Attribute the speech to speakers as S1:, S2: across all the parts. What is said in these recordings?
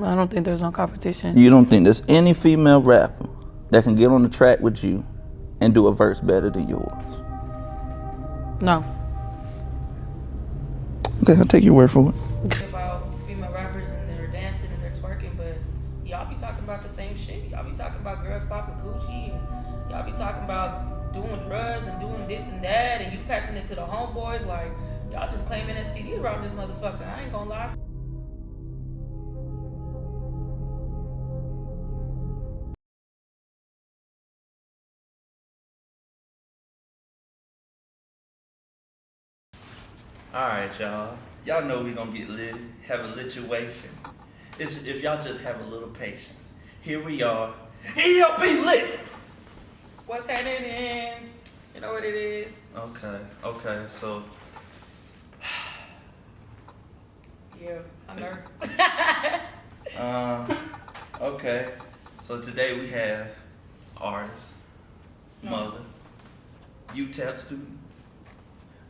S1: I don't think there's no competition.
S2: You don't think there's any female rapper that can get on the track with you and do a verse better than yours?
S1: No.
S2: Okay, I'll take your word for it.
S1: About female rappers and they're dancing and they're twerking, but y'all be talking about the same shit. Y'all be talking about girls popping coochie, and y'all be talking about doing drugs and doing this and that, and you passing it to the homeboys like y'all just claiming STD around this motherfucker. I ain't gonna lie.
S2: Alright, y'all. Y'all know we gonna get lit, have a lituation. If y'all just have a little patience. Here we are. ELP lit!
S1: What's happening? You know what it is.
S2: Okay, so
S1: Yeah, I'm nervous.
S2: okay. So today we have artist, mother, UTEP student,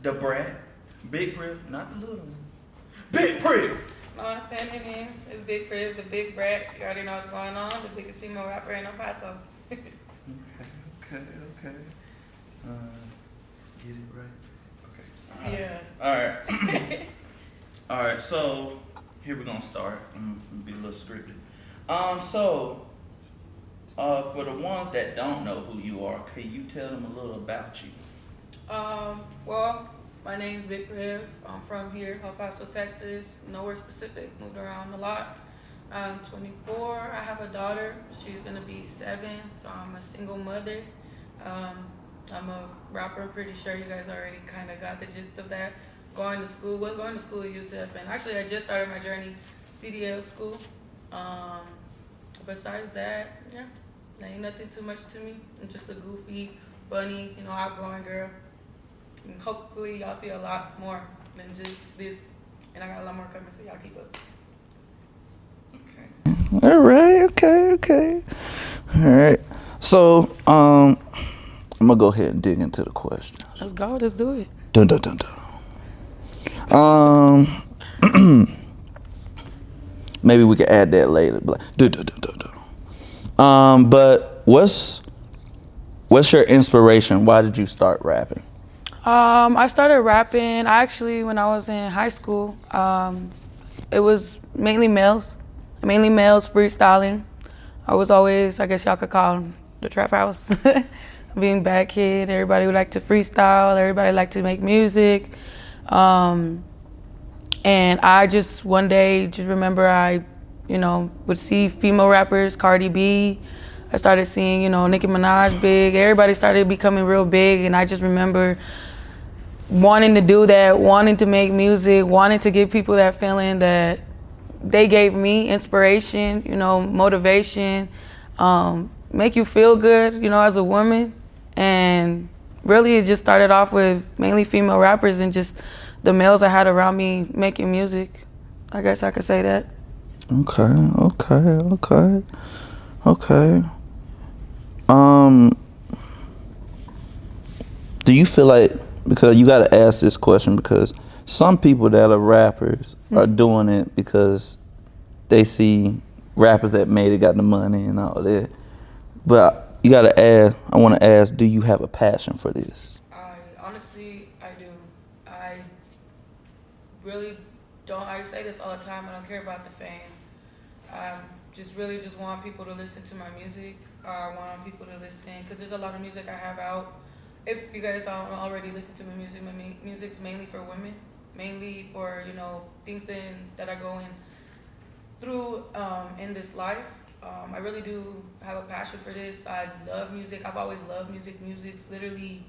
S2: the brat, Big Priv, not the little one. Big Priv!
S1: No, I'm standing in. It's Big Priv, the big brat. You already know what's going on. The biggest female rapper in El Paso.
S2: Okay. Get it right. Okay.
S1: Yeah.
S2: Alright, so here we're gonna start. I'm gonna be a little scripted. For the ones that don't know who you are, can you tell them a little about you?
S1: Well, my name's Big Priv. I'm from here, El Paso, Texas. Nowhere specific. Moved around a lot. I'm 24. I have a daughter. She's gonna be 7, so I'm a single mother. I'm a rapper. I'm pretty sure you guys already kind of got the gist of that. Going to school at UTEP, and actually I just started my journey, CDL school. Besides that, yeah, ain't nothing too much to me. I'm just a goofy, funny, outgoing girl. And hopefully y'all see a lot more than just this, and I got a lot more coming, so y'all keep up.
S2: Okay. All right. Okay. All right. So, I'm gonna go ahead and dig into the questions.
S1: Let's go. Let's do it.
S2: Dun. Maybe we can add that later. But what's your inspiration? Why did you start rapping?
S1: I started rapping when I was in high school. It was mainly males freestyling. I was always, I guess y'all could call them the trap house. Being back kid, everybody would like to freestyle. Everybody liked to make music. And I just one day just remember I, would see female rappers, Cardi B. I started seeing, Nicki Minaj big. Everybody started becoming real big, and I just remember wanting to do that, wanting to make music, wanting to give people that feeling that they gave me, inspiration, motivation, make you feel good, as a woman. And really it just started off with mainly female rappers and just the males I had around me making music. I guess I could say that.
S2: Okay. Do you feel like, because you gotta ask this question, because some people that are rappers are doing it because they see rappers that made it, got the money and all that. But you gotta ask, I wanna ask, do you have a passion for this?
S1: Honestly, I do. I really don't. I say this all the time. I don't care about the fame. I just want people to listen to my music. I want people to listen, because there's a lot of music I have out. If you guys don't already listen to my music's mainly for women, mainly for, things that are going through in this life. I really do have a passion for this. I love music. I've always loved music. Music's literally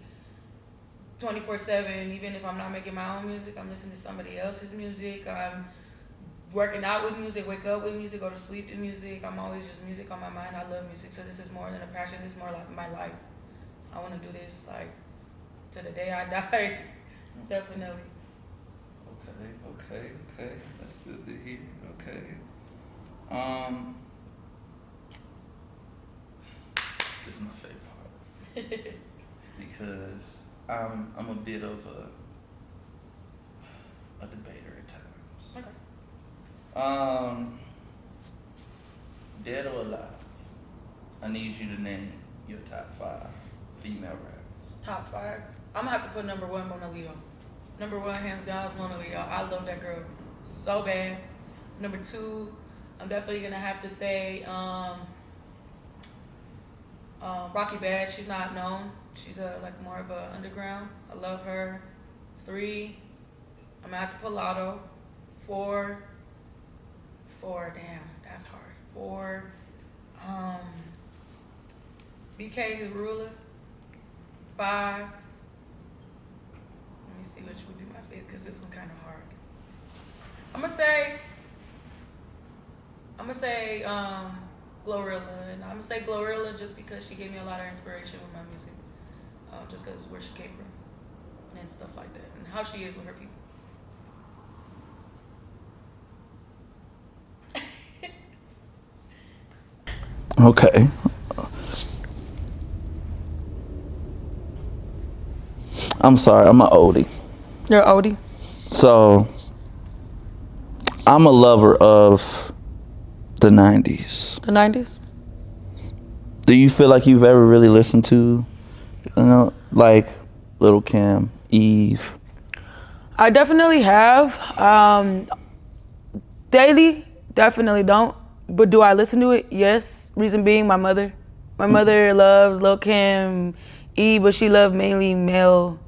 S1: 24/7. Even if I'm not making my own music, I'm listening to somebody else's music. I'm working out with music, wake up with music, go to sleep to music. I'm always just music on my mind. I love music, so this is more than a passion. This is more like my life. I want to do this to the day I die. Definitely.
S2: Okay. That's good to hear. Okay. This is my favorite part because I'm a bit of a debater at times.
S1: Okay.
S2: Dead or alive, I need you to name your top 5 female rappers.
S1: Top 5. I'm gonna have to put number 1 Mona Leo. Number 1 hands down is Mona Leo. I love that girl so bad. Number 2, I'm definitely gonna have to say Rocky Bad. She's not known. She's like more of a underground. I love her. 3, I'm gonna have to put Lotto. 4, damn, that's hard. 4, BK the Ruler. 5, let me see which would be my favorite because this one kind of hard. I'm gonna say Glorilla, and I'm gonna say Glorilla just because she gave me a lot of inspiration with my music, just because where she came from and stuff like that, and how she is with her people.
S2: Okay. I'm sorry, I'm an oldie.
S1: You're an oldie?
S2: So, I'm a lover of the 90s.
S1: The 90s?
S2: Do you feel like you've ever really listened to, like Lil' Kim, Eve?
S1: I definitely have. Daily, definitely don't. But do I listen to it? Yes. Reason being, my mother. My mother loves Lil' Kim, Eve, but she loved mainly male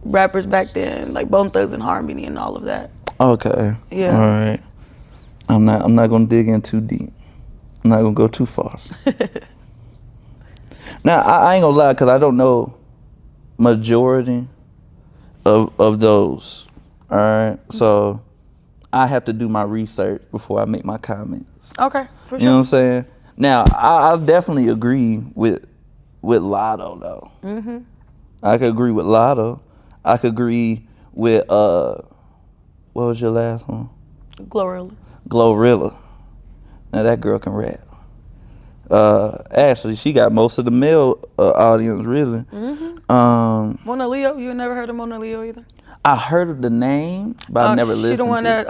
S1: rappers back then, like Bone Thugs and Harmony and all of that.
S2: Okay.
S1: Yeah.
S2: All right. I'm not gonna dig in too deep. I'm not gonna go too far. Now I ain't gonna lie, cause I don't know majority of those. All right. So I have to do my research before I make my comments.
S1: Okay, for sure.
S2: You know what I'm saying? Now I definitely agree with Lotto though.
S1: Mm-hmm.
S2: I could agree with Lotto. I could agree with what was your last one? Glorilla. Now that girl can rap. Actually, she got most of the male audience really.
S1: Mm-hmm. Mona Leo, you never heard of Mona Leo either?
S2: I heard of the name, but I never listened to it.
S1: She's the one that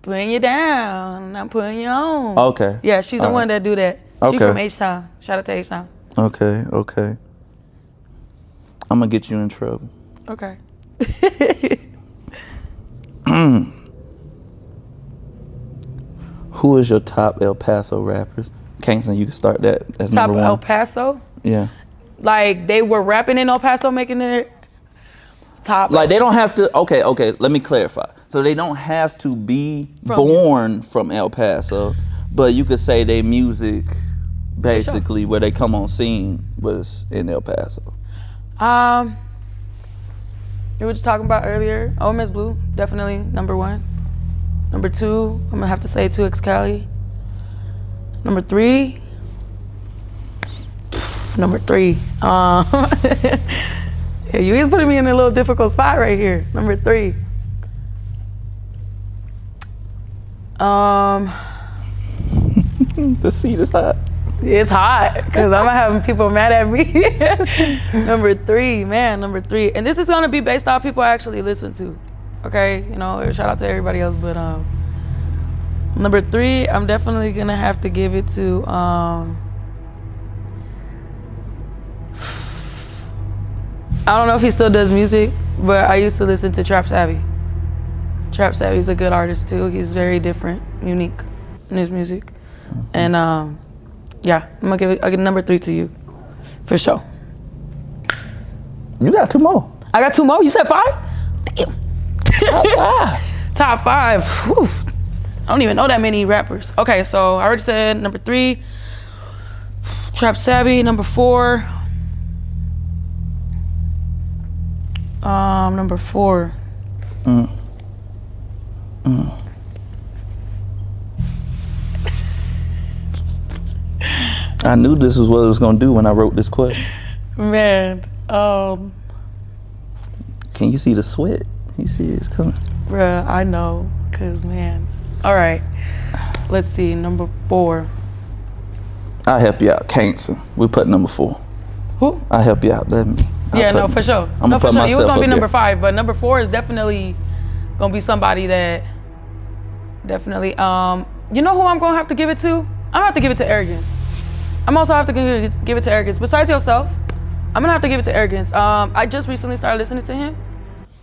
S1: putting you down, I'm putting you on.
S2: Okay.
S1: Yeah, she's the one that do that.
S2: Okay.
S1: She's from H-Town. Shout out to H-Town.
S2: Okay. I'm gonna get you in trouble.
S1: Okay.
S2: Who is your top El Paso rappers? Kingston, you can start that as
S1: Top
S2: number 1.
S1: El Paso?
S2: Yeah.
S1: Like they were rapping in El Paso, making their top.
S2: Like they don't have to. Okay. Let me clarify. So they don't have to be born from El Paso, but you could say they music, basically where they come on scene, was in El Paso.
S1: You were just talking about earlier. Oh, Miss Blue, definitely number 1. Number 2, I'm gonna have to say 2X Cali. Number 3. Yeah, you is putting me in a little difficult spot right here. Number 3.
S2: The seat is hot.
S1: It's hot because I'm having people mad at me. Number 3. And this is gonna be based off people I actually listen to. Okay, shout out to everybody else, but number 3, I'm definitely gonna have to give it to I don't know if he still does music, but I used to listen to Trap Savvy. Trap Savvy's a good artist too. He's very different, unique in his music. And yeah, I'll give number 3 to you, for sure.
S2: You got 2 more.
S1: I got 2 more? You said 5? Damn. Top 5. Whew. I don't even know that many rappers. Okay, so I already said number 3, Trap Savvy. Number 4, number 4.
S2: I knew this was what I was gonna do when I wrote this question.
S1: Man,
S2: Can you see the sweat? You see it's coming.
S1: bruh, I know, cause man. All right, let's see, number 4.
S2: I'll help you out, Kingston. We put number 4.
S1: Who?
S2: I'll help you out. That me.
S1: Yeah, no, for sure.
S2: I'm gonna put
S1: for sure. You was
S2: myself
S1: gonna be
S2: up
S1: number
S2: there.
S1: 5, but number 4 is definitely gonna be somebody that definitely. You know who I'm gonna have to give it to? I'm gonna have to give it to Arrogance. I'm also have to give it to Arrogance. Besides yourself, I'm gonna have to give it to Arrogance. I just recently started listening to him,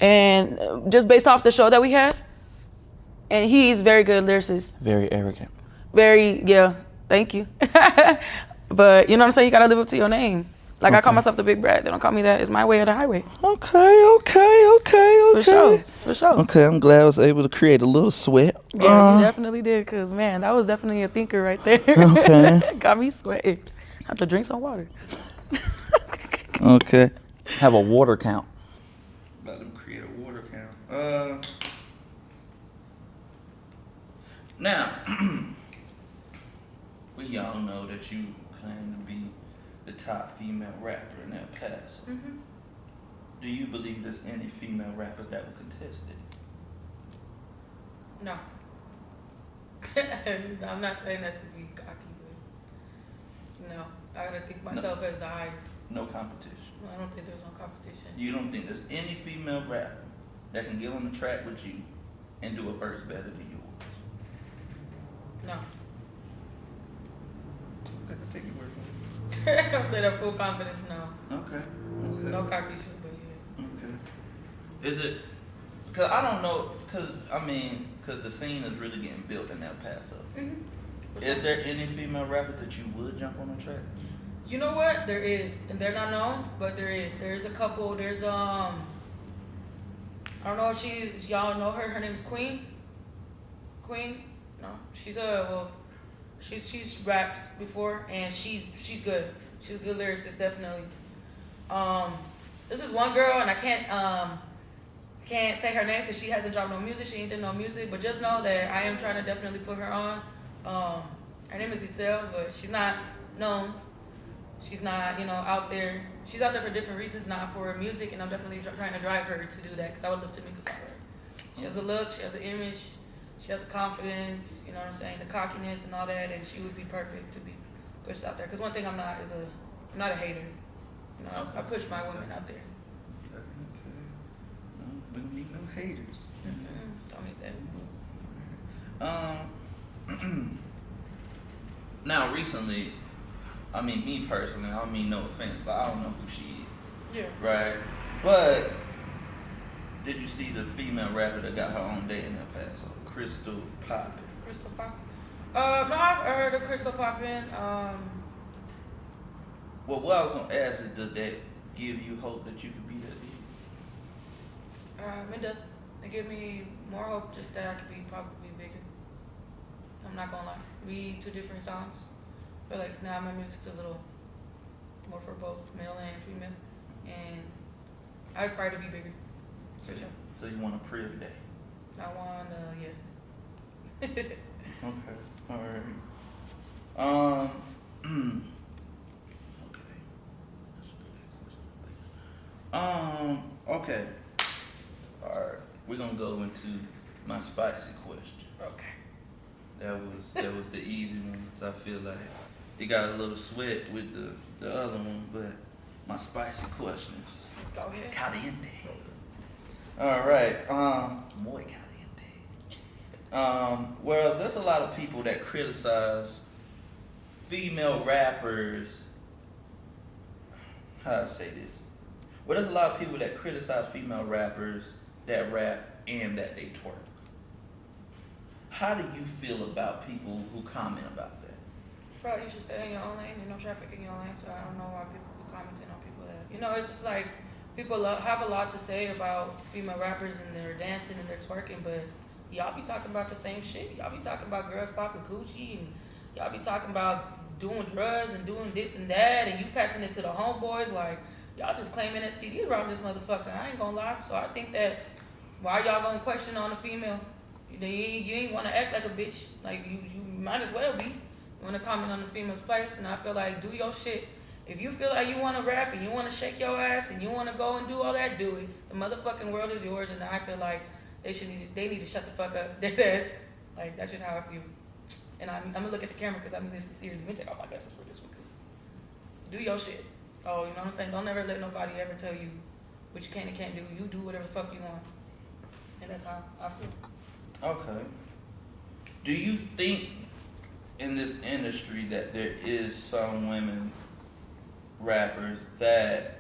S1: and just based off the show that we had, and he's very good lyricist.
S2: Very arrogant.
S1: Very, yeah. Thank you. But you know what I'm saying? You gotta live up to your name. Like I call myself the Big Brat. They don't call me that. It's my way or the highway.
S2: Okay.
S1: For sure.
S2: Okay, I'm glad I was able to create a little sweat.
S1: Yeah, you definitely did, because, man, that was definitely a thinker right there.
S2: Okay.
S1: Got me sweating. I have to drink some water.
S2: Okay. Have a water count. Let them create a water count. Now, we all know that you claim to be the top female rapper in El Paso.
S1: Mm-hmm.
S2: Do you believe there's any female rappers that will contest it?
S1: No. I'm not saying that to be cocky, but no. I gotta think myself as the highest.
S2: No competition.
S1: I don't think there's no competition.
S2: You don't think there's any female rapper that can get on the track with you and do a verse better than yours?
S1: No.
S2: Okay, take your word for it.
S1: I'm saying that full confidence, no.
S2: Okay.
S1: No cocky shit, but yeah.
S2: Okay. Is it, because I don't know, because the scene is really getting built in El Paso.
S1: Mm-hmm.
S2: Is there any female rappers that you would jump on the track?
S1: You know what? There is, and they're not known, but there is. There's a couple. There's I don't know if y'all know her. Her name's Queen. Queen? No, she's she's rapped before, and she's good. She's a good lyricist, definitely. This is one girl, and I can't say her name because she hasn't dropped no music. She ain't done no music, but just know that I am trying to definitely put her on. Her name is Itzel, but she's not known. She's not, out there. She's out there for different reasons, not for music, and I'm definitely trying to drive her to do that because I would love to make a song with her. She has a look, she has an image, she has a confidence, you know what I'm saying, the cockiness and all that, and she would be perfect to be pushed out there. Because one thing I'm not is I'm not a hater. I push my women out there.
S2: Okay. No, we don't need no haters.
S1: Don't need that.
S2: Now, recently, me personally, I don't mean no offense, but I don't know who she is.
S1: Yeah.
S2: Right? But, did you see the female rapper that got her own day in El Paso? Crystal Poppin'.
S1: Crystal Poppin'? No, I've heard of Crystal Poppin'.
S2: Well, what I was going to ask is, does that give you hope that you could be that big?
S1: It does. It gives me more hope just that I could be probably bigger. I'm not gonna lie. We two different sounds. I feel like now my music's a little more for both male and female. And I aspire to be bigger. For sure.
S2: So you want a Priv day?
S1: I want, yeah.
S2: Okay. Alright. Okay. Alright. We're gonna go into my spicy questions.
S1: Okay.
S2: That was the easy one. So I feel like it got a little sweat with the other one, but my spicy questions.
S1: Let's go ahead.
S2: Caliente. Alright. Muy caliente. Well, there's a lot of people that criticize female rappers. How do I say this? Well, there's a lot of people that criticize female rappers that rap and that they twerk. How do you feel about people who comment about that?
S1: Bro, you should stay in your own lane. There's no traffic in your lane, so I don't know why people be commenting on people that... it's just like people have a lot to say about female rappers and their dancing and their twerking, but y'all be talking about the same shit. Y'all be talking about girls popping coochie, and y'all be talking about doing drugs and doing this and that, and you passing it to the homeboys. Like, y'all just claiming STD around this motherfucker. I ain't gonna lie. So I think that why y'all gonna question on a female? You ain't want to act like a bitch. Like, you might as well be. You want to comment on the female's place, and I feel like do your shit. If you feel like you want to rap and you want to shake your ass and you want to go and do all that, do it. The motherfucking world is yours, and I feel like they need to shut the fuck up. Dead ass. Like, that's just how I feel. And I'm gonna look at the camera because this is serious. Let me take off my glasses for this one, because do your shit. So, you know what I'm saying? Don't ever let nobody ever tell you what you can and can't do. You do whatever the fuck you want. And that's how I feel.
S2: Okay. do you think in this industry that there is some women rappers that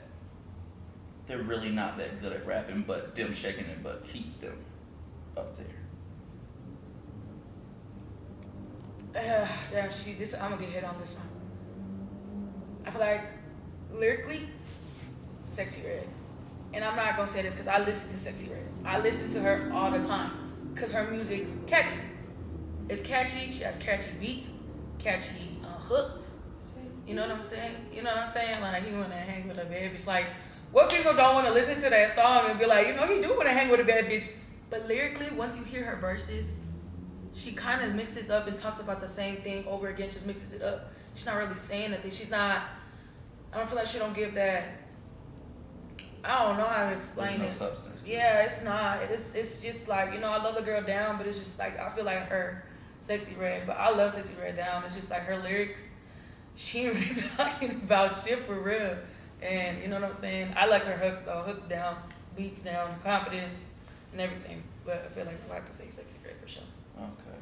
S2: they're really not that good at rapping, but them shaking it butt keeps them up there?
S1: Damn, I'm gonna get hit on this one. I feel like lyrically, Sexy Red. And I'm not gonna say this because I listen to Sexy Red. I listen to her all the time because her music's catchy. It's catchy. She has catchy beats, catchy hooks. You know what I'm saying? Like, he wanna hang with a bad bitch. Like, what people don't want to listen to that song and be like, he do want to hang with a bad bitch. But lyrically, once you hear her verses, she kind of mixes up and talks about the same thing over again, just mixes it up. She's not really saying anything. I don't feel like she don't give that, I don't know how to explain
S2: There's
S1: it.
S2: no substance.
S1: Yeah, it's not. It's just like, I love the girl down, but it's just like, I feel like her Sexy Red, but I love Sexy Red down. It's just like her lyrics, she ain't really talking about shit for real. And you know what I'm saying? I like her hooks though. Hooks down, beats down, confidence, and everything. But I feel like I have to say Sexy Red for sure.
S2: Okay.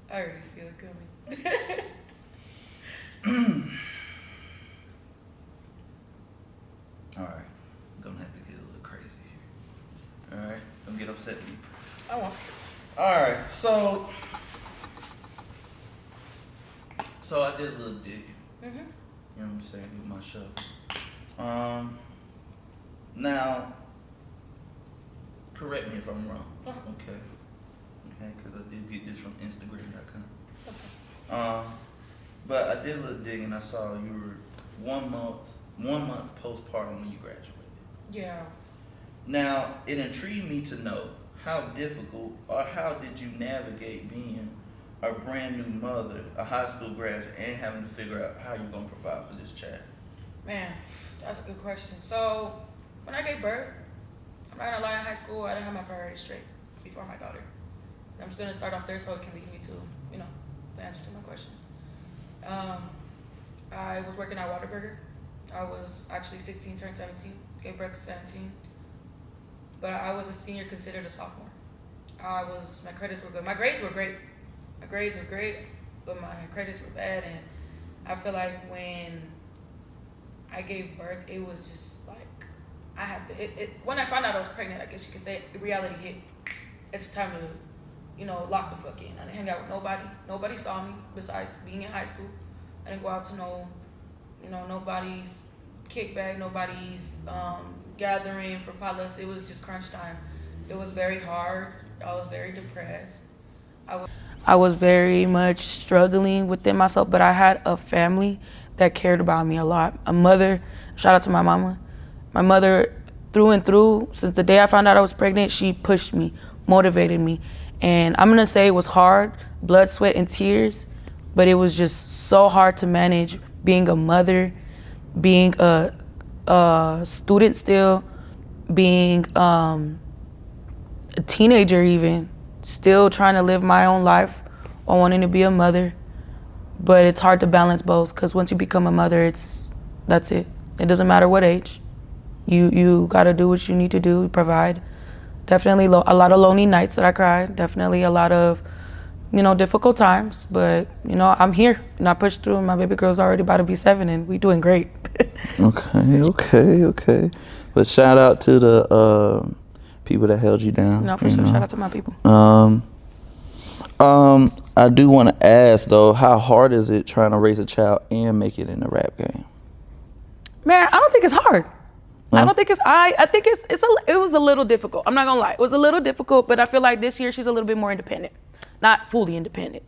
S1: I already feel it coming.
S2: All right. I'm gonna have to get a little crazy here. All right. Don't get upset with me.
S1: I won't.
S2: All right. So I did a little digging.
S1: Mhm.
S2: You know what I'm saying, with my show. Now, correct me if I'm wrong.
S1: Uh-huh.
S2: Okay, because I did get this from Instagram.com.
S1: Okay.
S2: But I did a little digging. I saw you were 1 month postpartum when you graduated.
S1: Yeah.
S2: Now, it intrigued me to know how difficult or how did you navigate being a brand new mother, a high school graduate, and having to figure out how you're gonna provide for this child?
S1: Man, that's a good question. So, when I gave birth, I'm not gonna lie, in high school, I didn't have my priorities straight before my daughter. And I'm just gonna start off there so it can lead me to, the answer to my question. I was working at Whataburger. I was actually 16, turned 17, gave birth at 17. But I was a senior considered a sophomore. My credits were good. My grades were great. But my credits were bad. And I feel like when I gave birth, it was just like, when I found out I was pregnant, I guess you could say the reality hit. It's time to, lock the fuck in. I didn't hang out with nobody. Nobody saw me besides being in high school. I didn't go out to nobody's kickback, nobody's gathering for potlucks. It was just crunch time. It was very hard. I was very depressed. I was very much struggling within myself, but I had a family that cared about me a lot. A mother, shout out to my mama. My mother, through and through, since the day I found out I was pregnant, she pushed me, motivated me. And I'm gonna say it was hard, blood, sweat, and tears, but it was just so hard to manage being a mother, being a student still, being a teenager even, still trying to live my own life while wanting to be a mother. But it's hard to balance both, because once you become a mother, that's it. It doesn't matter what age. You gotta do what you need to do, provide. Definitely a lot of lonely nights that I cried. Definitely a lot of, difficult times. But, I'm here and I pushed through. My baby girl's already about to be 7 and we doing great.
S2: Okay. But shout out to the people that held you down.
S1: No, for sure. Shout out to my people.
S2: I do want to ask though, how hard is it trying to raise a child and make it in the rap game?
S1: Man, I don't think it's hard.
S2: Huh?
S1: I think it was a little difficult. I'm not gonna lie. It was a little difficult, but I feel like this year she's a little bit more independent. Not fully independent.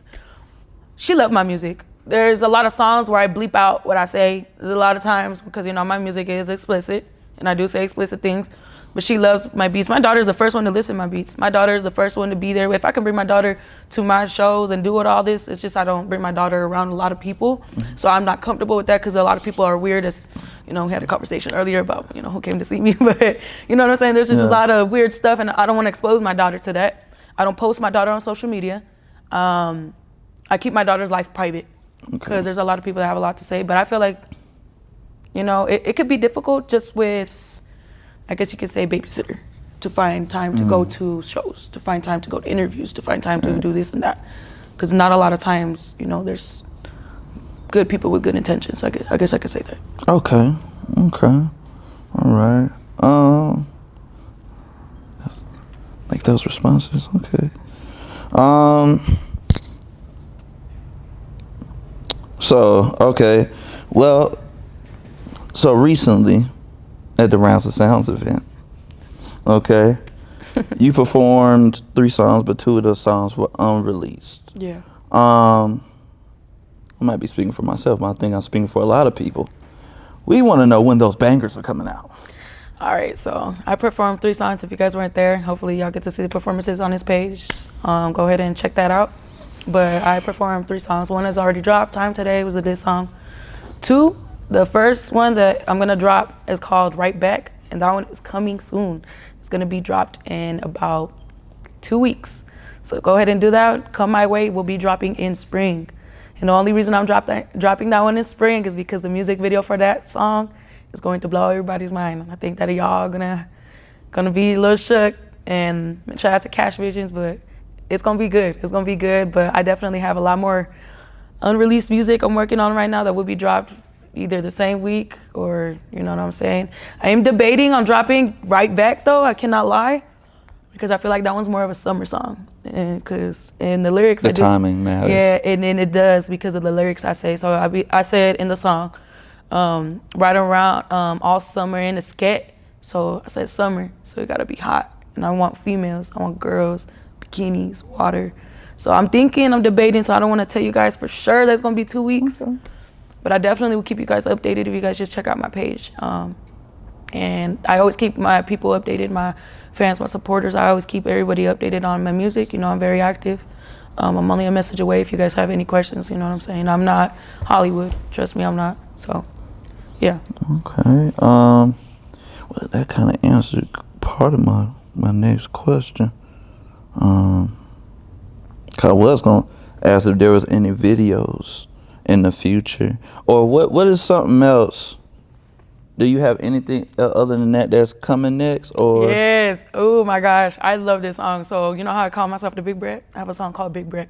S1: She loved my music. There's a lot of songs where I bleep out what I say. There's a lot of times because, my music is explicit and I do say explicit things, but she loves my beats. My daughter's the first one to listen to my beats. My daughter's the first one to be there. If I can bring my daughter to my shows and do all this, it's just I don't bring my daughter around a lot of people. So I'm not comfortable with that because a lot of people are weird. As we had a conversation earlier about, who came to see me. But you know what I'm saying? There's just a lot of weird stuff and I don't want to expose my daughter to that. I don't post my daughter on social media. I keep my daughter's life private because there's a lot of people that have a lot to say. But I feel like you know, it could be difficult just with, I guess you could say, babysitter, to find time to go to shows, to find time to go to interviews, to find time to do this and that. Because not a lot of times, you know, there's good people with good intentions. I guess I could say that.
S2: Okay. All right. Like those responses. Okay. So, okay. Well, so recently at the Rounds of Sounds event, okay, you performed 3 songs, but 2 of those songs were unreleased.
S1: Yeah.
S2: I might be speaking for myself, but I think I'm speaking for a lot of people. We want to know when those bangers are coming out.
S1: All right, so I performed 3 songs. If you guys weren't there, hopefully y'all get to see the performances on his page. Go ahead and check that out. But I performed 3 songs. 1 is already dropped. Time Today was a diss song. 2, the first one that I'm gonna drop is called Right Back, and that one is coming soon. It's gonna be dropped in about 2 weeks. So go ahead and do that. Come my way. We'll be dropping in spring. And the only reason I'm dropping that one in spring is because the music video for that song is going to blow everybody's mind. I think that y'all gonna be a little shook. And shout out to Cash Visions, but it's gonna be good. It's gonna be good. But I definitely have a lot more unreleased music I'm working on right now that will be dropped either the same week or, you know what I'm saying. I am debating on dropping Right Back though. I cannot lie, because I feel like that one's more of a summer song. And because in the lyrics,
S2: the timing matters.
S1: Yeah, and it does because of the lyrics I say. So I said in the song, right around all summer in the sket. So I said summer, so it gotta be hot. And I want females, I want girls, bikinis, water. So I'm debating, so I don't wanna tell you guys for sure that's gonna be 2 weeks. Okay. But I definitely will keep you guys updated if you guys just check out my page. And I always keep my people updated, my fans, my supporters. I always keep everybody updated on my music. You know, I'm very active. I'm only a message away if you guys have any questions. You know what I'm saying? I'm not Hollywood. Trust me, I'm not. So, yeah.
S2: Okay. Well, that kind of answered part of my next question. 'Cause I was gonna ask if there was any videos in the future, or what is something else. Do you have anything other than that that's coming next? Or
S1: Yes. Oh my gosh, I love this song. So you know how I call myself the Big Brat? I have a song called Big Brat,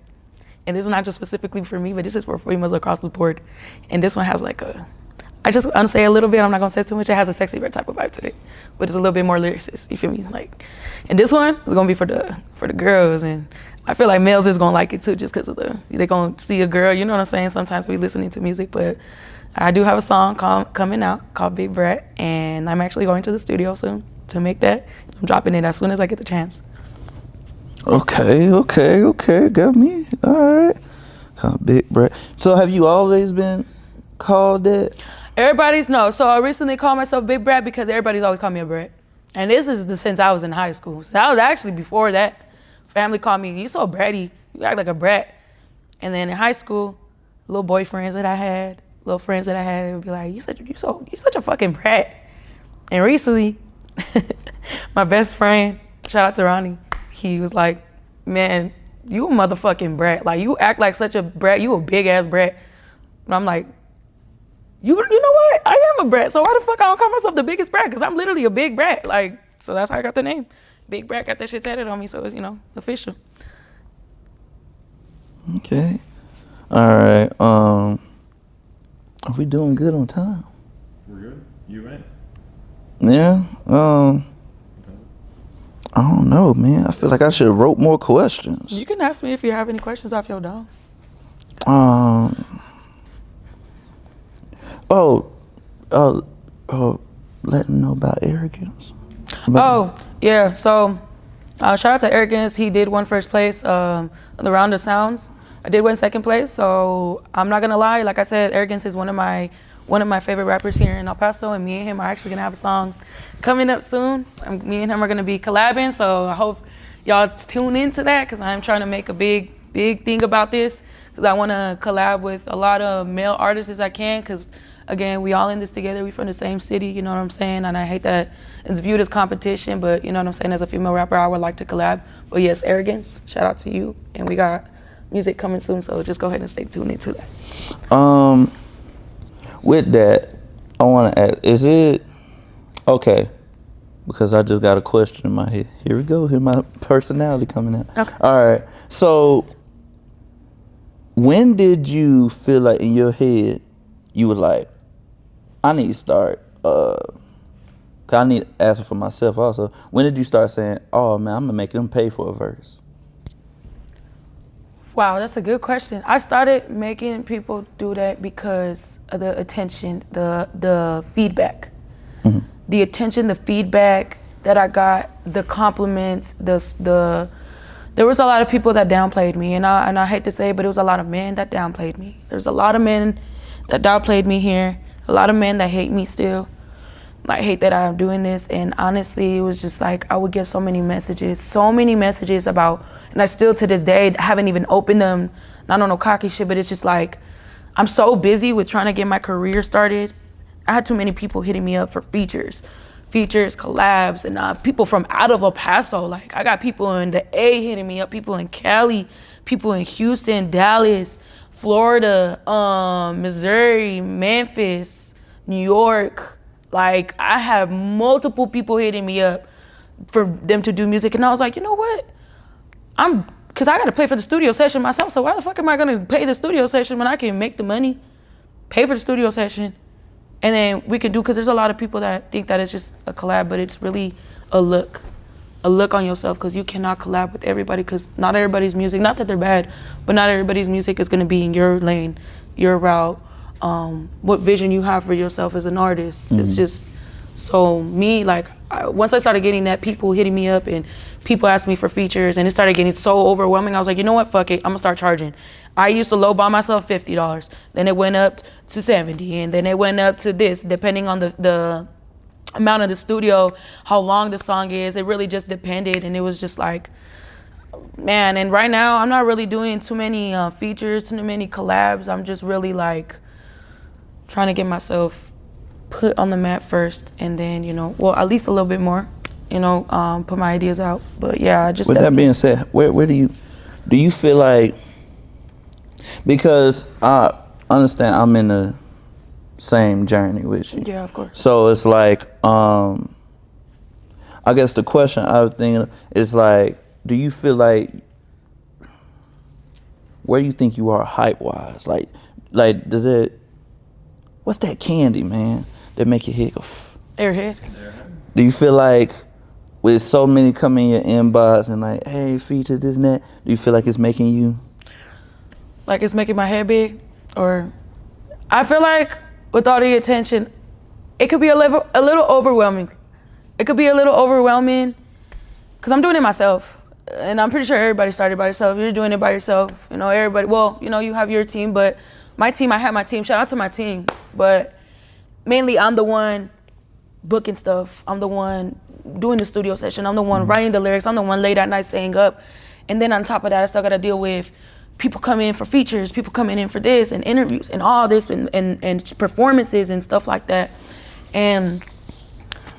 S1: and this is not just specifically for me, but this is for females across the board. And this one has like I just gonna say a little bit. I'm not gonna say too much. It has a sexy red type of vibe to it, but it's a little bit more lyricist. You feel me? Like, and this one is gonna be for the girls, and I feel like males is gonna like it too, just because of they gonna see a girl. You know what I'm saying? Sometimes we listening to music, but I do have a song coming out called Big Brat, and I'm actually going to the studio soon to make that. I'm dropping it as soon as I get the chance.
S2: Okay. Got me. All right. Called Big Brat. So have you always been called that?
S1: Everybody's no. So I recently called myself Big Brat because everybody's always called me a brat. And this is since I was in high school. So that was actually before that. Family called me, you so bratty, you act like a brat. And then in high school, little boyfriends that I had, little friends that I had, they would be like, you such a fucking brat. And recently, my best friend, shout out to Ronnie, he was like, man, you a motherfucking brat. Like, you act like such a brat, you a big ass brat. And I'm like, you know what? I am a brat, so why the fuck I don't call myself the biggest brat? Because I'm literally a big brat. Like, so that's how I got the name. Big Brat, got that shit tatted on me, so it's, official.
S2: Okay. All right. Are we doing good on time?
S3: We're good? You right?
S2: Yeah. I don't know, man. I feel like I should have wrote more questions.
S1: You can ask me if you have any questions off your dome.
S2: Let them know about Arrogance.
S1: Yeah. So, shout out to Arrogance. He did win first place on the Round of Sounds. I did win second place. So I'm not gonna lie. Like I said, Arrogance is one of my favorite rappers here in El Paso, and me and him are actually gonna have a song coming up soon. Me and him are gonna be collabing. So I hope y'all tune into that, because I'm trying to make a big thing about this, because I want to collab with a lot of male artists as I can, because again, we all in this together. We from the same city, you know what I'm saying? And I hate that it's viewed as competition, but you know what I'm saying? As a female rapper, I would like to collab. But yes, Arrogance, shout out to you. And we got music coming soon, so just go ahead and stay tuned into that.
S2: With that, I want to ask, is it okay? Because I just got a question in my head. Here we go. Here my personality coming out.
S1: Okay.
S2: All right. So, when did you feel like in your head you were like, I need to start? 'Cause I need to answer for myself also. When did you start saying, "Oh man, I'm gonna make them pay for a verse"?
S1: Wow, that's a good question. I started making people do that because of the attention, the feedback. The attention, the feedback that I got, the compliments, there was a lot of people that downplayed me, and I hate to say it, but it was a lot of men that downplayed me. There's a lot of men that downplayed me here, a lot of men that hate me still. I hate that I'm doing this, and honestly, it was just like I would get so many messages about, and I still to this day haven't even opened them. Not on no cocky shit, but it's just like I'm so busy with trying to get my career started. I had too many people hitting me up for features, collabs, and people from out of El Paso. Like I got people in the A hitting me up, people in Cali, people in Houston, Dallas, Florida, Missouri, Memphis, New York. Like I have multiple people hitting me up for them to do music, and I was like, you know what? Cause I gotta pay for the studio session myself. So why the fuck am I gonna pay the studio session when I can make the money, pay for the studio session, and then we can do? Cause there's a lot of people that think that it's just a collab, but it's really a look on yourself. Cause you cannot collab with everybody. Cause not everybody's music, not that they're bad, but not everybody's music is gonna be in your lane, your route. What vision you have for yourself as an artist. It's just, so me, like, once I started getting that, people hitting me up and people asking me for features, and it started getting so overwhelming, I was like, you know what, fuck it, I'm gonna start charging. I used to lowball myself $50, then it went up to 70, and then it went up to this, depending on the amount of the studio, how long the song is. It really just depended, and it was just like, man. And right now, I'm not really doing too many features, too many collabs. I'm just really like trying to get myself put on the map first, and then, you know, well, at least a little bit more, you know, put my ideas out. But yeah, I just.
S2: With that being said, where do you feel like, because I understand I'm in the same journey with you.
S1: Yeah, of course.
S2: So it's like, I guess the question I was thinking is like, do you feel like, where do you think you are height wise? Like does it, what's that candy, man, that make your head go?
S1: Airhead.
S2: Do you feel like with so many coming in your inbox and like, hey, feature this and that, do you feel like it's making you?
S1: Like it's making my head big? Or I feel like with all the attention, it could be a little overwhelming. It could be a little overwhelming because I'm doing it myself. And I'm pretty sure everybody started by yourself. You're doing it by yourself. You know, everybody, well, you know, you have your team, but my team, I have my team. Shout out to my team. But mainly I'm the one booking stuff. I'm the one doing the studio session. I'm the one writing the lyrics. I'm the one late at night staying up. And then on top of that, I still got to deal with people coming in for features, people coming in for this and interviews and all this and performances and stuff like that. And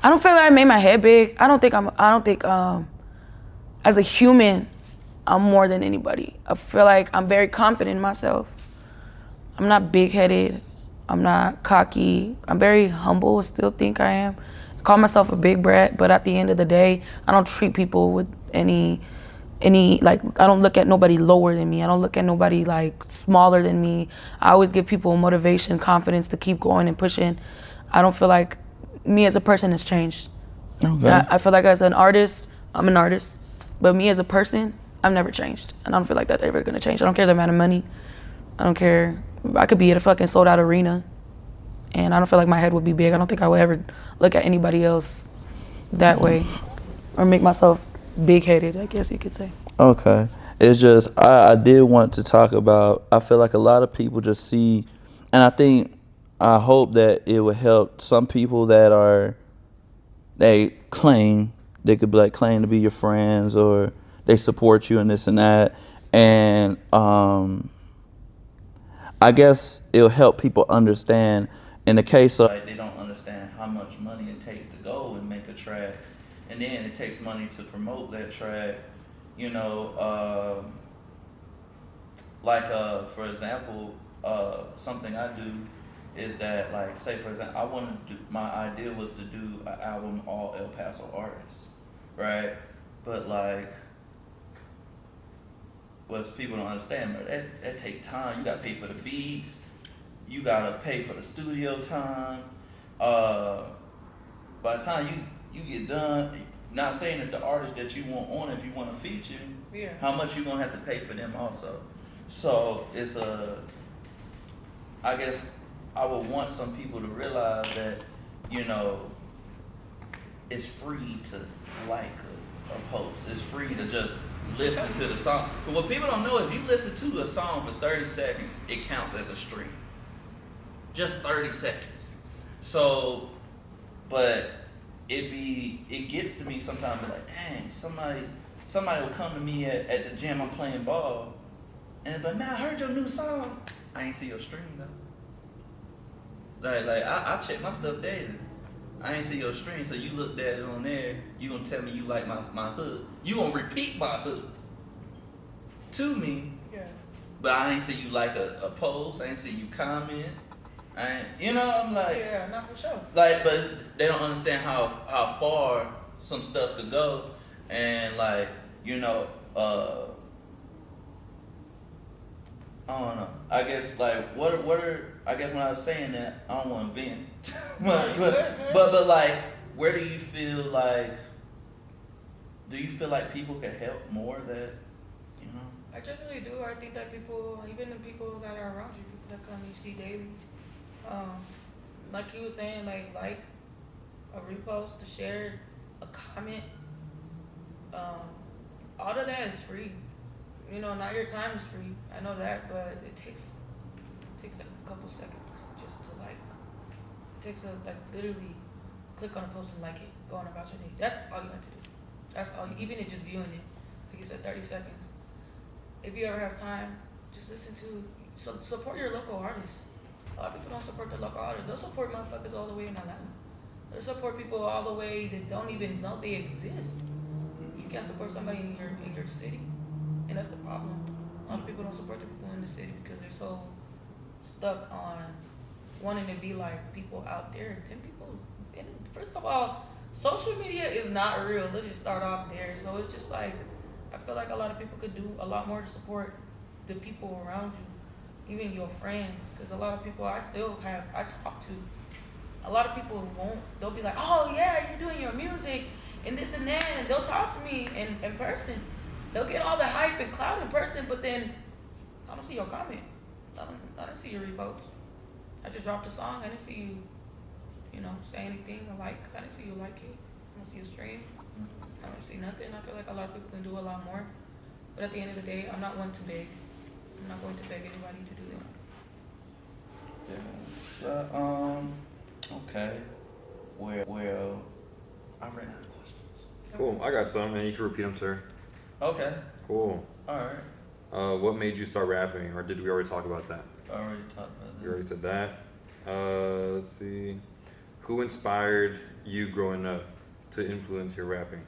S1: I don't feel like I made my head big. I don't think as a human, I'm more than anybody. I feel like I'm very confident in myself. I'm not big-headed. I'm not cocky. I'm very humble. I still think I am. I call myself a big brat, but at the end of the day, I don't treat people with any, like, I don't look at nobody lower than me. I don't look at nobody, like, smaller than me. I always give people motivation, confidence to keep going and pushing. I don't feel like me as a person has changed.
S2: Okay.
S1: I feel like as an artist, I'm an artist. But me as a person, I've never changed. And I don't feel like that's ever gonna change. I don't care the amount of money. I don't care. I could be at a fucking sold out arena. And I don't feel like my head would be big. I don't think I would ever look at anybody else that way. Or make myself big-headed, I guess you could say.
S2: Okay. It's just, I did want to talk about, I feel like a lot of people just see, and I hope that it will help some people that they could be like, claim to be your friends, or they support you and this and that. And I guess it'll help people understand in the case of, like, they don't understand how much money it takes to go and make a track. And then it takes money to promote that track, you know, like, for example, something I do is that like, say for example, I wanted to do, my idea was to do an album all El Paso artists, right? But like, what people don't understand, but that take time. You gotta pay for the beats, you gotta pay for the studio time. By the time you get done, not saying that the artist that you want on, if you want to feature, how much you gonna have to pay for them also. So it's I guess I would want some people to realize that, you know, it's free to like a post. It's free to just listen to the song. But what people don't know, if you listen to a song for 30 seconds, it counts as a stream. Just 30 seconds. So, but it gets to me sometimes, like, dang, somebody will come to me at the gym, I'm playing ball, and be like, man, I heard your new song. I ain't see your stream though. Like I check my stuff daily. I ain't see your stream, so you looked at it on there. You gonna tell me you like my hook? You gonna repeat my hook to me?
S1: Yeah.
S2: But I ain't see you like a post. I ain't see you comment. I'm like,
S1: yeah, not for sure.
S2: Like, but they don't understand how far some stuff could go, and like, I don't know. I guess like what are I guess when I was saying that, I don't want to vent, but like, where do you feel like people can help more that, you know?
S1: I generally do. I think that people, even the people that are around you, people that come you see daily, like he was saying, like a repost, to share, a comment, all of that is free. You know, not your time is free. I know that, but it takes like a couple seconds just to like. It takes literally click on a post and like it, go on about your day. That's all you have to do. That's all. Even if just viewing it, like you said, 30 seconds. If you ever have time, just listen to. Support your local artists. A lot of people don't support their local artists. They'll support motherfuckers all the way in Atlanta. They'll support people all the way that don't even know they exist. You can't support somebody in your city. And that's the problem. A lot of people don't support the people in the city because they're so stuck on wanting to be like people out there. And people, and first of all, social media is not real. Let's just start off there. So it's just like, I feel like a lot of people could do a lot more to support the people around you, even your friends. Because a lot of people I talk to, a lot of people they'll be like, oh yeah, you're doing your music and this and that. And they'll talk to me in person. They'll get all the hype and clout in person, but then I don't see your comment. I didn't see your repost. I just dropped a song. I didn't see you, say anything I like. I didn't see you like it. I don't see you stream. I don't see nothing. I feel like a lot of people can do a lot more. But at the end of the day, I'm not one to beg. I'm not going to beg anybody to do that.
S2: Yeah. Okay. Well, I ran out of questions.
S4: Cool. I got some, and you can repeat them, sir.
S2: Okay.
S4: Cool.
S2: All right.
S4: What made you start rapping, or did we already talk about that?
S2: I already talked about that.
S4: You already said that. Let's see. Who inspired you growing up to influence your rapping?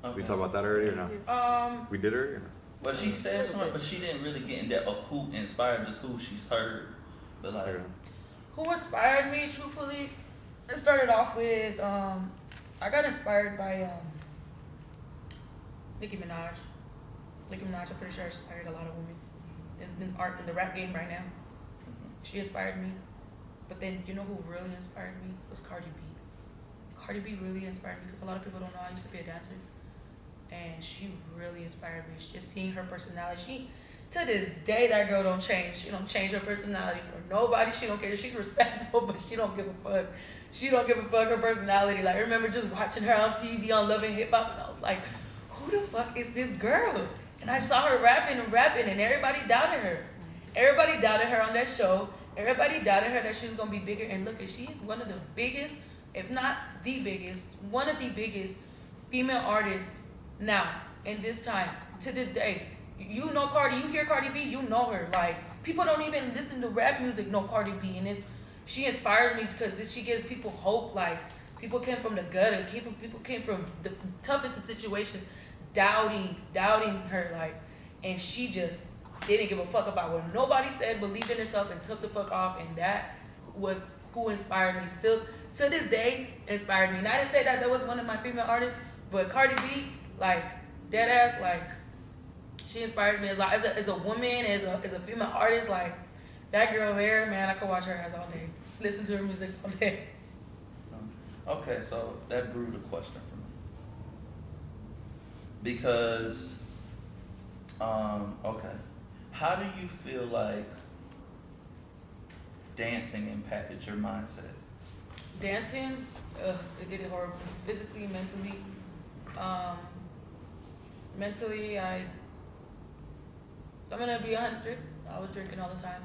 S2: Okay.
S4: We talked about that already or not? We did already or not?
S2: Well, she said something, but she didn't really get in depth of who inspired, just who she's heard. But like,
S1: who inspired me? Truthfully, it started off with I got inspired by Nicki Minaj. Nicki Minaj, I'm pretty sure inspired a lot of women in the rap game right now. She inspired me. But then, you know who really inspired me? Was Cardi B. Cardi B really inspired me because a lot of people don't know I used to be a dancer. And she really inspired me. Just seeing her personality. To this day, that girl don't change. She don't change her personality for nobody. She don't care. She's respectful, but she don't give a fuck. She don't give a fuck her personality. Like, I remember just watching her on TV on Love and Hip Hop, and I was like, who the fuck is this girl? And I saw her rapping, and everybody doubted her. Everybody doubted her on that show. Everybody doubted her that she was going to be bigger. And look, she's one of the biggest, if not the biggest, one of the biggest female artists now, in this time, to this day. You know Cardi, you hear Cardi B, you know her. Like, people don't even listen to rap music, know Cardi B. And she inspires me because she gives people hope. Like, people came from the gutter. People came from the toughest of situations, doubting her. Like, and she just didn't give a fuck about what nobody said, believed in herself, and took the fuck off. And that was who inspired me. Still to this day inspired me. And I didn't say that was one of my female artists, but Cardi B, like dead ass, like she inspires me as like as a woman, as a female artist. Like that girl there, man, I could watch her ass all day, listen to her music all day.
S2: Okay, so that brewed a question for me. Because, okay, how do you feel like dancing impacted your mindset?
S1: Dancing, it did it horribly, physically, mentally. Mentally, I'm gonna be 100. I was drinking all the time.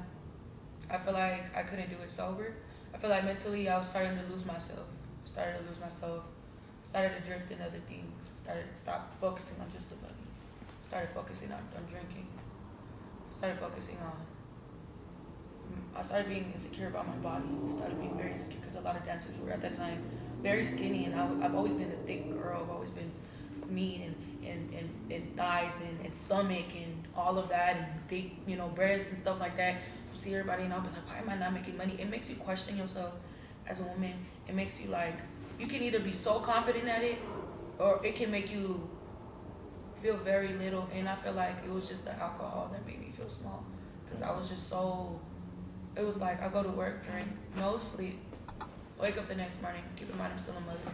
S1: I feel like I couldn't do it sober. I feel like mentally, I was starting to lose myself. Started to drift in other things. Stopped focusing on just the money. Started focusing on drinking. I started being insecure about my body. Started being very insecure because a lot of dancers were at that time very skinny, and I've always been a thick girl. I've always been mean and thighs and stomach and all of that and big, breasts and stuff like that. You see everybody and I'll be like, why am I not making money? It makes you question yourself as a woman. It makes you like, you can either be so confident at it or it can make you feel very little. And I feel like it was just the alcohol that made me feel small because I was just so, it was like I go to work, drink, no sleep, wake up the next morning, keep in mind I'm still a mother.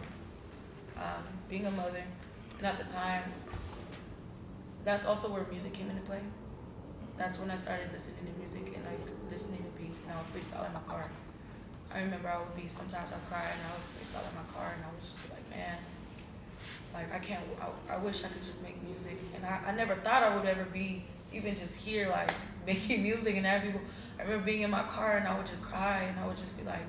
S1: Being a mother, and at the time, that's also where music came into play. That's when I started listening to music and like listening to beats, and I would freestyle in my car. I remember I would be, sometimes I'd cry and I would freestyle in my car and I would just be like, man, like I wish I could just make music. And I never thought I would ever be, even just here, like making music and having people. I remember being in my car and I would just cry and I would just be like,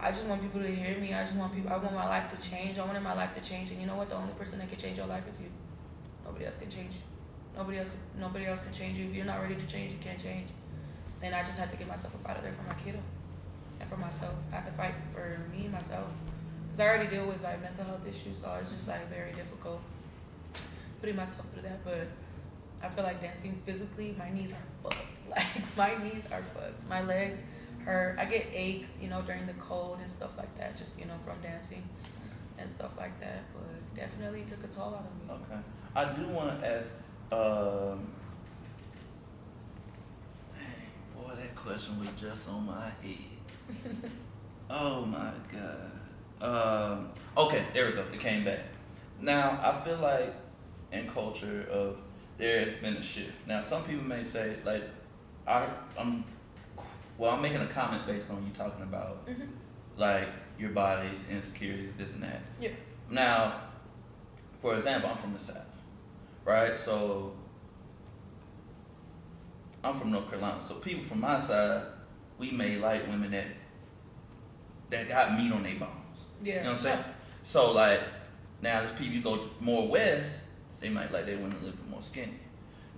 S1: I just want people to hear me. I want my life to change. I wanted my life to change. And you know what? The only person that can change your life is you. Nobody else can change you. Nobody else can change you. If you're not ready to change, you can't change. And I just had to get myself up out of there for my kiddo and for myself. I had to fight for me, myself. Because I already deal with like mental health issues, so it's just like very difficult putting myself through that. But I feel like dancing physically, my knees are fucked. Like my knees are fucked. My legs hurt. I get aches, during the cold and stuff like that, just, from dancing and stuff like that. But definitely took a toll out of me.
S2: Okay. I do want to ask, dang, boy, that question was just on my head. Oh my God. Okay, there we go. It came back. Now, I feel like in culture there has been a shift. Now, some people may say, like, I'm making a comment based on you talking about, like, your body, insecurities, this and that.
S1: Yeah.
S2: Now, for example, I'm from the South, right? So, I'm from North Carolina. So, people from my side, we may like women that got meat on their bones.
S1: Yeah.
S2: You know what I'm saying? So, like, now there's people, you go more west, they might like their women a little bit more skinny.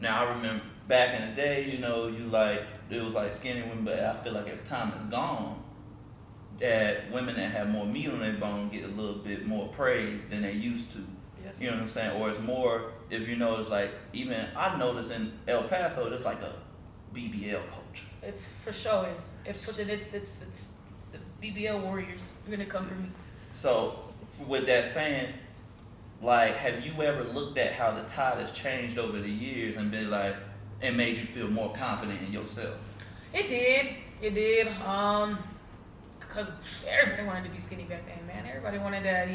S2: Now, I remember back in the day, it was like skinny women, but I feel like as time has gone, that women that have more meat on their bone get a little bit more praise than they used to.
S1: Yeah.
S2: You know what I'm saying? Or it's more, if you notice, like, even I noticed in El Paso, there's like a BBL culture.
S1: It for sure is. It's the BBL warriors. You're gonna come for me.
S2: So, with that saying, like, have you ever looked at how the tide has changed over the years and been like, it made you feel more confident in yourself?
S1: It did. Because everybody wanted to be skinny back then, man. Everybody wanted that,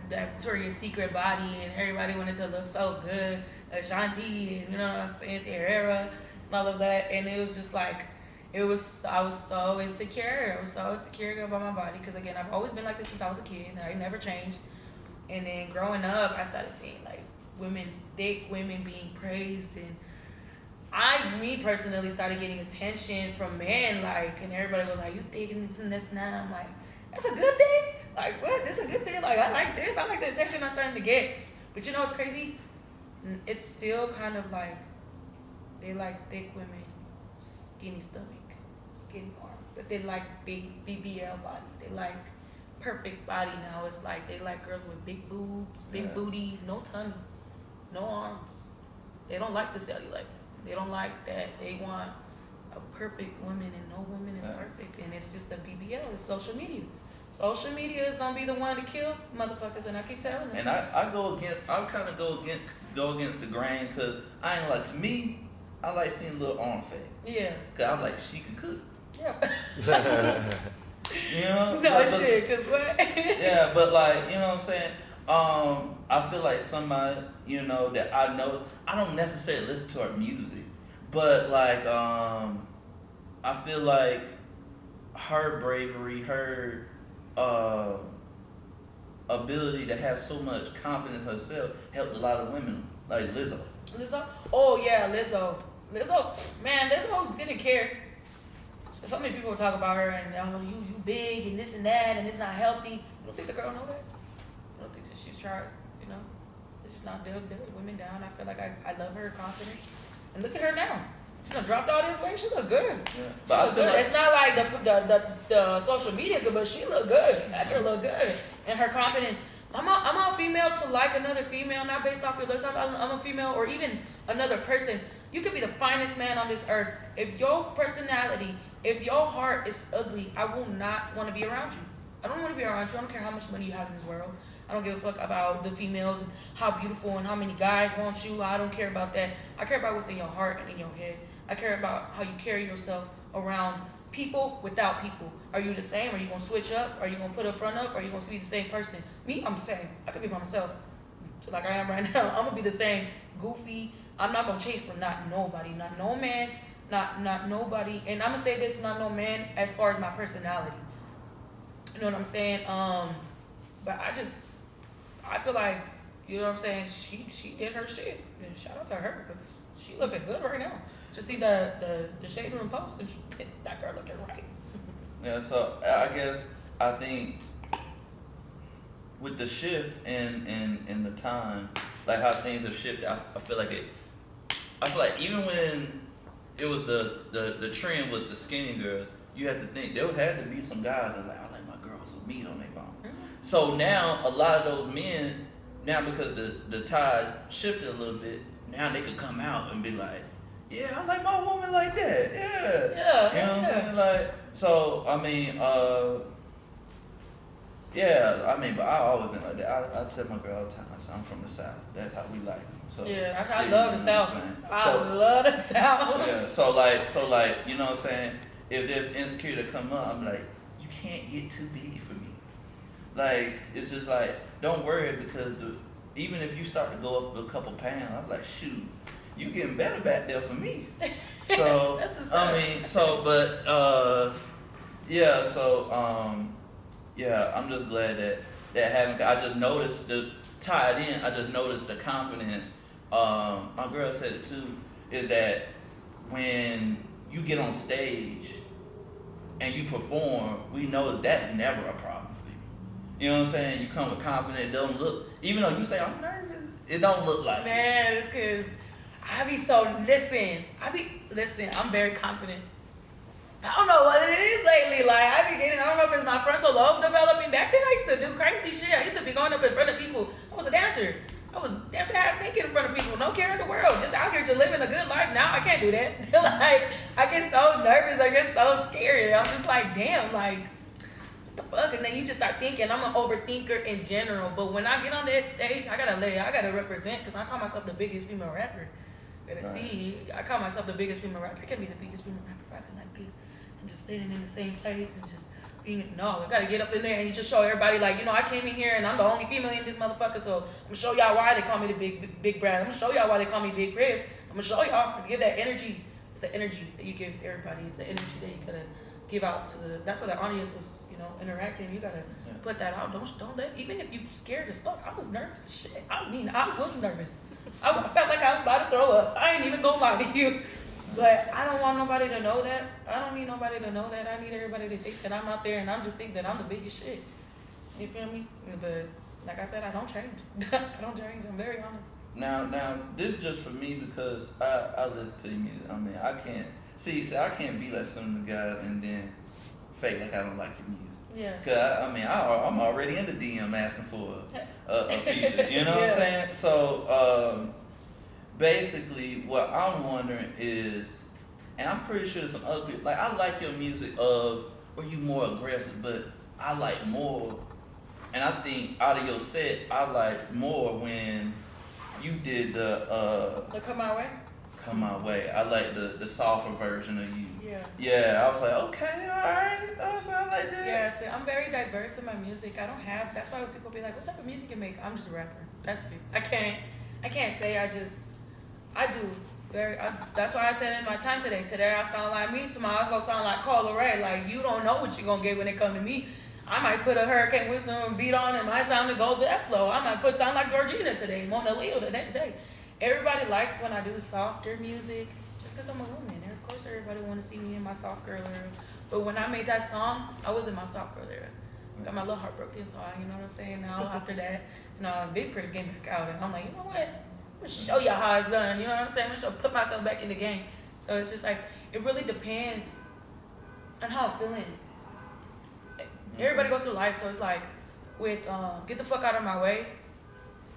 S1: that Victoria's Secret body, and everybody wanted to look so good, Ashanti, and Sierra, and all of that. And it was just like, I was so insecure. I was so insecure about my body because, again, I've always been like this since I was a kid. I never changed. And then growing up, I started seeing like thick women being praised, and me personally started getting attention from men, like, and everybody was like, "You thick and this and this now." I'm like, that's a good thing. Like, what? This is a good thing. Like, I like this. I like the attention I'm starting to get. But you know what's crazy? It's still kind of like they like thick women, skinny stomach, skinny arm, but they like big BBL body. They like perfect body now. It's like they like girls with big boobs, big booty, no tummy, no arms. They don't like the cellulite. They don't like that. They want a perfect woman, and no woman is perfect, and it's just the BBL. It's social media. Social media is gonna be the one to kill motherfuckers, and I keep telling them.
S2: And I kind of go against the grain, because I ain't like, to me, I like seeing a little arm fat.
S1: Yeah.
S2: Because I'm like, she can cook.
S1: Yeah.
S2: You know?
S1: No shit, cause what?
S2: Yeah, but like, you know what I'm saying? I feel like somebody, you know, that I know, I don't necessarily listen to her music, but like, I feel like her bravery, her ability to have so much confidence in herself helped a lot of women, like Lizzo.
S1: Lizzo? Oh yeah, Lizzo. Man, Lizzo didn't care. So many people talk about her and you big and this and that and it's not healthy. You don't think the girl know that? You don't think that she's tried, you know? It's just not dug women down. I feel like I love her confidence. And look at her now. She done dropped all this weight. She look good.
S2: Yeah.
S1: She look good. Like, it's not like the social media good, but she look good. That girl look good. And her confidence. I'm a female to like another female, not based off your looks. I'm a female, or even another person. You could be the finest man on this earth. If your personality, if your heart is ugly, I will not want to be around you. I don't want to be around you. I don't care how much money you have in this world. I don't give a fuck about the females and how beautiful and how many guys want you. I don't care about that. I care about what's in your heart and in your head. I care about how you carry yourself around people without people. Are you the same? Are you going to switch up? Are you going to put a front up? Are you going to be the same person? Me, I'm the same. I could be by myself. So like I am right now. I'm going to be the same. Goofy. I'm not going to chase for not nobody. Not no man. Not nobody. And I'm going to say this, not no man, as far as my personality. You know what I'm saying? But I feel like, you know what I'm saying, she did her shit. And shout out to her, because she looking good right now. Just see the shade room post, and that girl looking right.
S2: Yeah, so I think with the shift in the time, like how things have shifted, I feel like even when it was the trend was the skinny girls, you have to think there had to be some guys that like, I like my girl with some meat on their bone. Mm-hmm. So now a lot of those men, now because the tide shifted a little bit, now they could come out and be like, yeah, I like my woman like that. Yeah.
S1: Yeah.
S2: You know what I'm saying? Like, so I mean, but I always been like that. I tell my girl all the time, I say, I'm from the South. That's how we like them. So
S1: yeah, I love the South. I love the South.
S2: Yeah. So like, you know what I'm saying? If there's insecurity to come up, I'm like, you can't get too big for me. Like, it's just like, don't worry, because even if you start to go up a couple pounds, I'm like, shoot, you getting better back there for me. So I mean, so but yeah, so I'm just glad that happened. I just noticed I just noticed the confidence. My girl said it too, is that when you get on stage and you perform, we know that's never a problem for you. You know what I'm saying? You come with confidence. It don't look, even though you say I'm nervous, it don't look like
S1: man, it's because I be so listen, I'm very confident. I don't know what it is lately. Like, I don't know if it's my frontal lobe developing. Back then, I used to do crazy shit. I used to be going up in front of people. I was a dancer. I was dancing half naked in front of people. No care in the world. Just out here just living a good life. Now I can't do that. Like, I get so nervous. I get so scared. I'm just like, damn, like, what the fuck? And then you just start thinking. I'm an overthinker in general. But when I get on that stage, I gotta represent, because I call myself the biggest female rapper. See, I call myself the biggest female rapper. I can't be the biggest female rapper rapping like this and just standing in the same place and just being, no, I gotta get up in there and you just show everybody, like, you know, I came in here and I'm the only female in this motherfucker, so I'm gonna show y'all why they call me the big Brad. I'm gonna show y'all why they call me Big Priv. I'm gonna show y'all, give that energy. It's the energy that you give everybody. It's the energy that you gotta give out to that's what the audience was, you know, interacting. You gotta put that out. Don't let, even if you scared as fuck. I was nervous as shit. I was nervous. I felt like I was about to throw up. I ain't even gonna lie to you. But I don't want nobody to know that. I don't need nobody to know that. I need everybody to think that I'm out there and I'm just think that I'm the biggest shit. You feel me? But like I said, I don't change. I don't change. I'm very honest.
S2: Now, this is just for me, because I listen to your music. I mean, I can't be like some of the guys and then fake like I don't like your music.
S1: Yeah.
S2: Cause I'm already in the DM asking for a feature. You know what I'm saying? So basically, what I'm wondering is, And I'm pretty sure some other people, like, I like your music of where you more aggressive, but I like more, and I think out of your set, I like more when you did the
S1: Come My Way?
S2: Come My Way. I like the softer version of you.
S1: Yeah.
S2: Yeah, I was like, okay, alright. I was like, I like that.
S1: Yeah, so I'm very diverse in my music. I don't have, that's why when people be like, what type of music you make? I'm just a rapper. That's it. I can't say I do. That's why I said in my time today I sound like me, tomorrow I'm gonna sound like Carla Ray. Like, you don't know what you're gonna get when it come to me. I might put a Hurricane Wisdom beat on and my sound to go that flow. I might sound like Georgina today, Mona Leo the next day. Everybody likes when I do softer music, just because I'm a woman. And of course everybody want to see me in my soft girl era. But when I made that song, I was in my soft girl era. Got my little heartbroken song, you know what I'm saying? Now after that, Big Priv came back out and I'm like, you know what? I'm gonna show y'all how it's done, you know what I'm saying? I'm gonna put myself back in the game. So it's just like, it really depends on how I'm feeling. Everybody goes through life, so it's like, with Get the Fuck Out of My Way,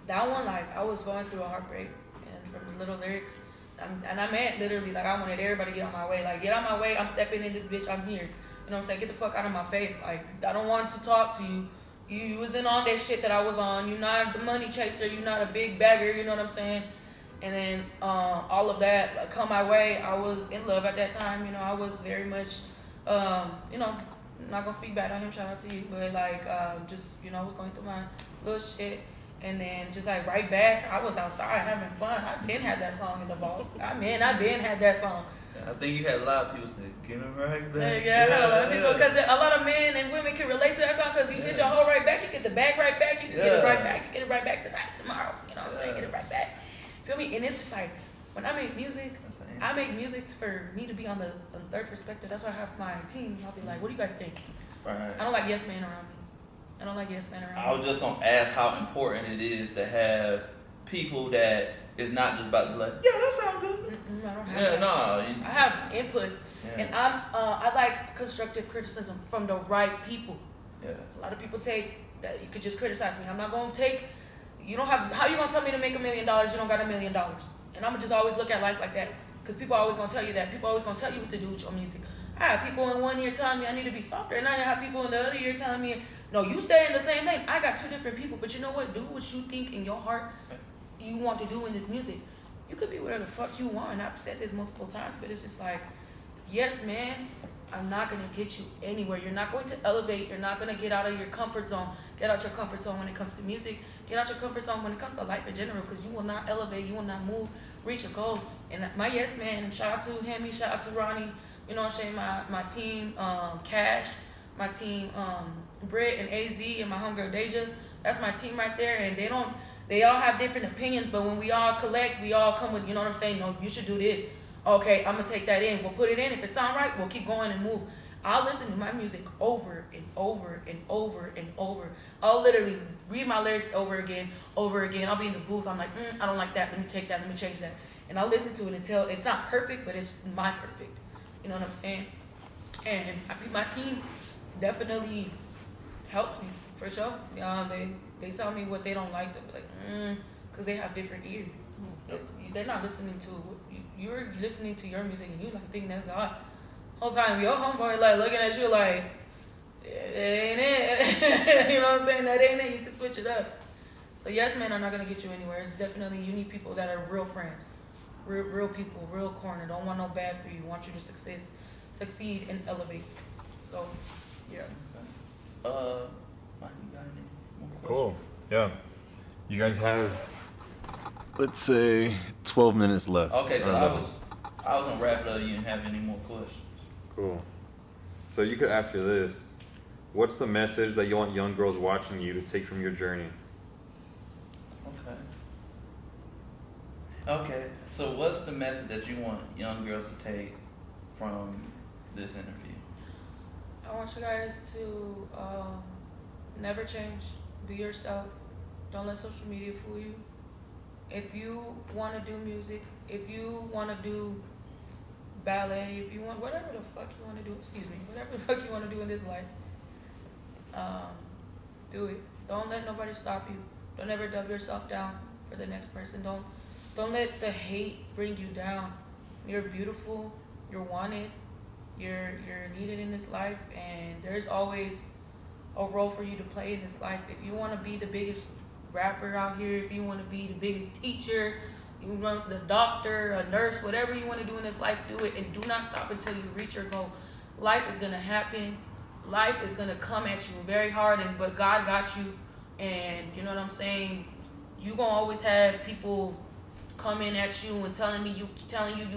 S1: that one, like, I was going through a heartbreak, and from the little lyrics, and I meant literally, like, I wanted everybody to get on my way. Like, get on my way, I'm stepping in this bitch, I'm here. You know what I'm saying? Get the fuck out of my face. Like, I don't want to talk to you. You wasn't on that shit that I was on. You're not the money chaser. You're not a big bagger. You know what I'm saying? And then all of that, like, come my way. I was in love at that time. I was very much, I'm not gonna speak bad on him. Shout out to you, but like, just I was going through my little shit, and then just like right back, I was outside having fun. I been had that song in the vault. I been had that song.
S2: I think you had a lot of people say, "Get it right back."
S1: Yeah, a lot of people, because a lot of men and women can relate to that song, because you get your whole right back, you get the bag right back, you can get it right back, you get it right back tonight, tomorrow. You know what I'm saying? Get it right back. Feel me? And it's just like, when I make music, I make music for me to be on the third perspective. That's why I have my team. I'll be like, what do you guys think?
S2: Right.
S1: I don't like yes man around me.
S2: I was just gonna ask how important it is to have people that is not just about to be like, yeah, that sounds good.
S1: I don't have that. I have inputs, and I like constructive criticism from the right people.
S2: Yeah.
S1: A lot of people take that you could just criticize me. I'm not gonna take. You don't have. How you gonna tell me to make $1 million? You don't got $1 million. And I'm gonna just always look at life like that, because people are always gonna tell you that. People are always gonna tell you what to do with your music. I have people in 1 year telling me I need to be softer, and I have people in the other year telling me, no, you stay in the same lane. I got two different people, but you know what? Do what you think in your heart you want to do in this music. You could be whatever the fuck you want, and I've said this multiple times, but it's just like, yes, man, I'm not gonna get you anywhere. You're not going to elevate. You're not gonna get out of your comfort zone. Get out your comfort zone when it comes to music. Get out your comfort zone when it comes to life in general, because you will not elevate. You will not move, reach a goal. And my yes man, and shout out to Hemi, shout out to Ronnie. You know what I'm saying? My team, Cash, my team, Britt and AZ, and my homegirl Deja. That's my team right there. And they all have different opinions, but when we all collect, we all come with, you know what I'm saying? No, you should do this. Okay, I'm gonna take that in. We'll put it in. If it sound right, we'll keep going and move. I'll listen to my music over and over and over and over. I'll literally read my lyrics over again. I'll be in the booth. I'm like, I don't like that. Let me take that. Let me change that. And I'll listen to it until it's not perfect, but it's my perfect. You know what I'm saying? And my team definitely helps me, for sure. They tell me what they don't like. They'll be like, because they have different ears. They're not listening to, you're listening to your music, and you like think that's odd. Whole time your homeboy like looking at you like, that ain't it. You know what I'm saying? That ain't it. You can switch it up. So yes, man, I'm not gonna get you anywhere. It's definitely, you need people that are real friends, real people, real corner. Don't want no bad for you. Want you to succeed and elevate. So, yeah.
S2: Mike, you got any more questions?
S4: Cool. Yeah. You guys have, let's say, 12 minutes left.
S2: Okay, because I was gonna wrap it up. You didn't have any more questions.
S4: Cool. So you could ask her this: what's the message that you want young girls watching you to take from your journey?
S2: Okay. So what's the message that you want young girls to take from this interview?
S1: I want you guys to never change. Be yourself. Don't let social media fool you. If you want to do music, if you want to do ballet, if you want whatever the fuck you want to do, whatever the fuck you want to do in this life, do it. Don't let nobody stop you. Don't ever dub yourself down for the next person. Don't let the hate bring you down. You're beautiful. you're wanted, you're needed in this life, and there's always a role for you to play in this life. If you want to be the biggest rapper out here, if you want to be the biggest teacher, you want to be the doctor, a nurse, whatever you want to do in this life, do it, and do not stop until you reach your goal. Life is gonna happen. Life is gonna come at you very hard, but God got you, and you know what I'm saying. You gonna always have people coming at you and telling you you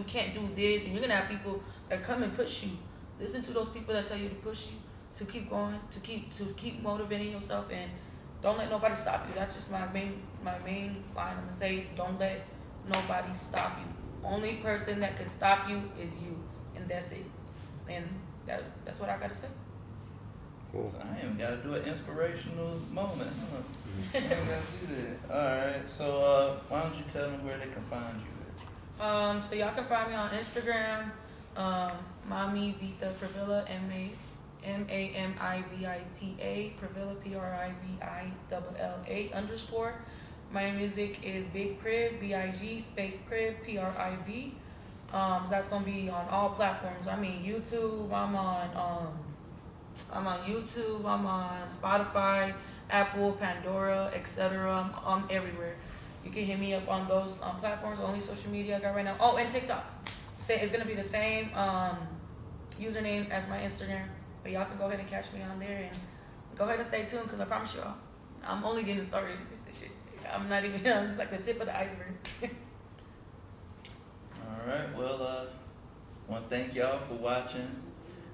S1: can't do this, and you're gonna have people that come and push you. Listen to those people that tell you to push you, to keep going, to keep motivating yourself, and don't let nobody stop you. That's just my main line. I'm gonna say, don't let nobody stop you. Only person that can stop you is you, and that's it. And that's what I gotta say.
S4: Cool.
S2: So I ain't gotta do an inspirational moment, huh? I ain't gotta do that. Alright, so why don't you tell them where they can find you at?
S1: So y'all can find me on Instagram, Mommy Vita Pravilla, MAMIVITA, Pravilla, PRIVILLA_. My music is Big Priv, BIG space Priv, PRIV. So that's gonna be on all platforms. I mean YouTube. I'm on YouTube. I'm on Spotify, Apple, Pandora, etc. I'm everywhere. You can hit me up on those platforms. Only social media I got right now. Oh, and TikTok. It's gonna be the same username as my Instagram, but y'all can go ahead and catch me on there, and go ahead and stay tuned, because I promise y'all, I'm only getting started with this shit. I'm not even. I'm just like the tip of the iceberg.
S2: All right. Well, want to thank y'all for watching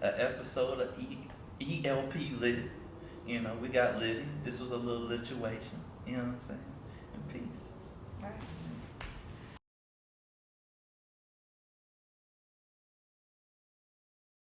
S2: an episode of ELP Lit. You know, we got Litty. This was a little lituation. You know what I'm saying? And peace.
S1: All right.